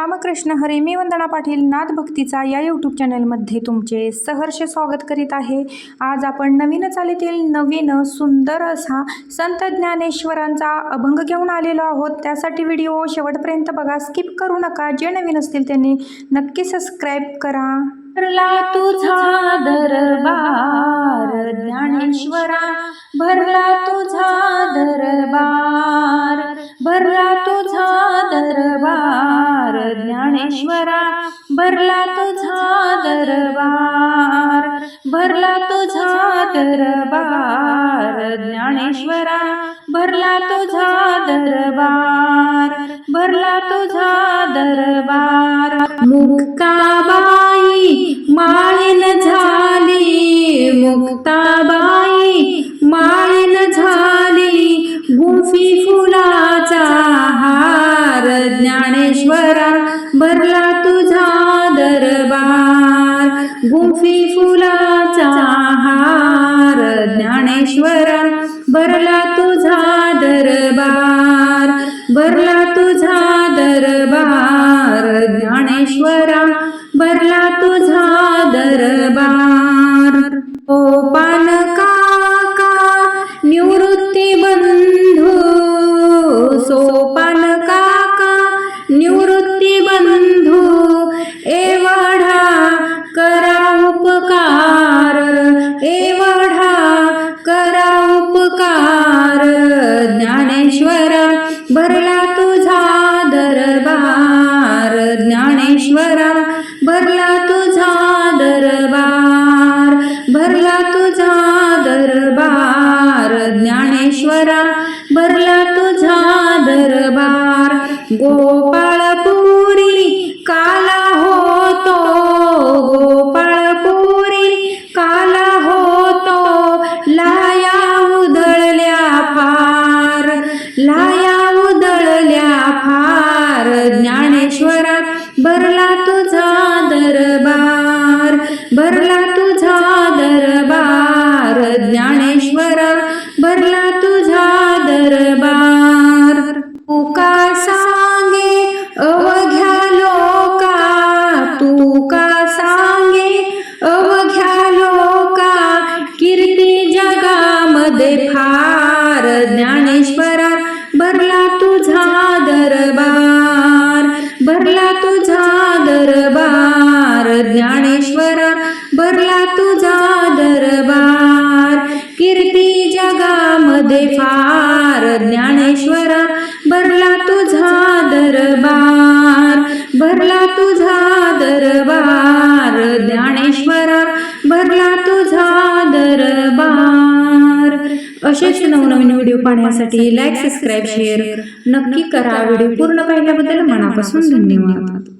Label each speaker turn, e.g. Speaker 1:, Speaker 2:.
Speaker 1: रामकृष्ण हरी. मी वंदना पाटील नाद भक्तीचा या यूट्यूब चॅनलमध्ये तुमचे सहर्ष स्वागत करीत आहे. आज आपण नवीन चालीतील नवीन सुंदर असा संत ज्ञानेश्वरांचा अभंग घेऊन आलेलो आहोत. त्यासाठी व्हिडिओ शेवटपर्यंत बघा, स्किप करू नका. जे नवीन असतील त्यांनी नक्की सबस्क्राईब करा. भरला तुझा दरबार ज्ञानेश्वरा, भरला तुझा दरबार, भरला तुझा दरबार ज्ञानेश्वरा, भरला तुझा दरबार, भरला तुझा दरबार ज्ञानेश्वरा, भरला तुझा दरबार, भरला तुझा दरबार. मुक्ताबाई माळीन झाली, मुक्ताबाई माळीन झाली, गुंफी फुलाचा हार ज्ञानेश्वरा, भरला तुझा दरबार, गुंफी फुलाचा हार ज्ञानेश्वरा, भरला तुझा दरबार, भरला तुझा दरबार ज्ञानेश्वरा, भरला तुझा दरबार. ओ पान काका निवृत्ती बंधू, सोपान काका निवृत्ती बंधू, एवढा करा उपकार, एवढा करा उपकार ज्ञानेश्वरा, भरला तुझा दरबार ज्ञानेश्वरा, भरला तुझा दरबार, भरला तुझा दरबार ज्ञानेश्वरा, भरला तुझा दरबार. गोपाळपुरी काला होतो, गोपाळपुरी काला होतो, लाया उधळल्या फार, लाया उधळल्या फार ज्ञानेश्वरा, भरला तुझा दरबार, भरला तुझा दरबार ज्ञानेश्वरा, भरला तुझा दरबार. तू का सांगे अवघ्या लोका, तू का सांगे अवघ्या लोका, कीर्ती जगामध्ये फार ज्ञानेश्वरा, भरला तुझा दरबार, भरला तुझा दरबार ज्ञानेश्वरा, भरला तुझा दरबार, कीर्ती जगामध्ये फार ज्ञानेश्वरा, भरला तुझा दरबार, भरला तुझा दरबार ज्ञानेश्वरा, भरला तुझा दरबार. असेच नवनवीन व्हिडिओ पाहण्यासाठी लाईक, सबस्क्राईब, शेअर नक्की करा. व्हिडिओ पूर्ण पाहिल्याबद्दल मनापासून धन्यवाद.